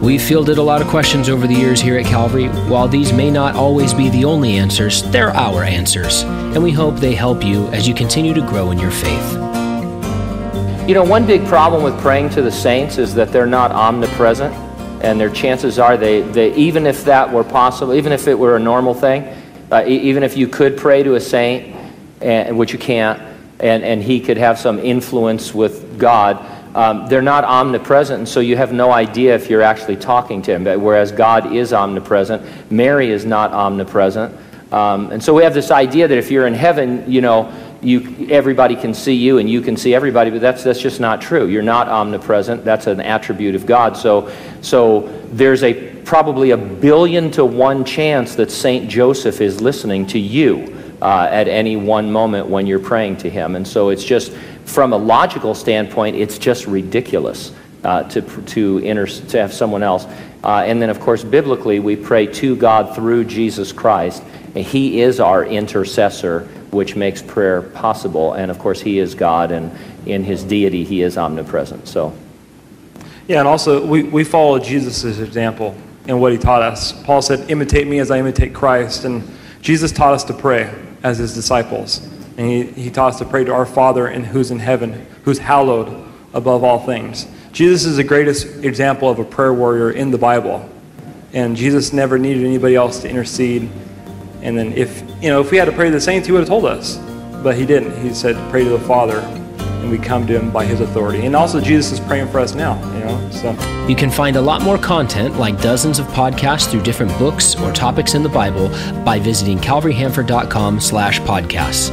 We've fielded a lot of questions over the years here at Calvary. While these may not always be the only answers, they're our answers, and we hope they help you as you continue to grow in your faith. You know, one big problem with praying to the saints is that they're not omnipresent, and their chances are they even if that were possible, even if it were a normal thing, even if you could pray to a saint, which you can't, and he could have some influence with God, they're not omnipresent, and so you have no idea if you're actually talking to him, whereas God is omnipresent. Mary is not omnipresent. And so we have this idea that if you're in heaven, you know, everybody can see you and you can see everybody, but that's just not true. You're not omnipresent. That's an attribute of God. So there's probably 1,000,000,000 to 1 chance that Saint Joseph is listening to you at any one moment when you're praying to him. And so it's just, from a logical standpoint, it's just ridiculous to have someone else. And then, of course, biblically, we pray to God through Jesus Christ. And he is our intercessor, which makes prayer possible. And, of course, he is God, and in his deity, he is omnipresent. So, yeah, and also, we follow Jesus' example in what he taught us. Paul said, imitate me as I imitate Christ. And Jesus taught us to pray as his disciples. And he taught us to pray to our Father who's in heaven, who's hallowed above all things. Jesus is the greatest example of a prayer warrior in the Bible. And Jesus never needed anybody else to intercede. And then if we had to pray to the saints, he would have told us. But he didn't. He said, pray to the Father, and we come to him by his authority. And also Jesus is praying for us now, so. You can find a lot more content, like dozens of podcasts through different books or topics in the Bible, by visiting calvaryhanford.com/podcasts.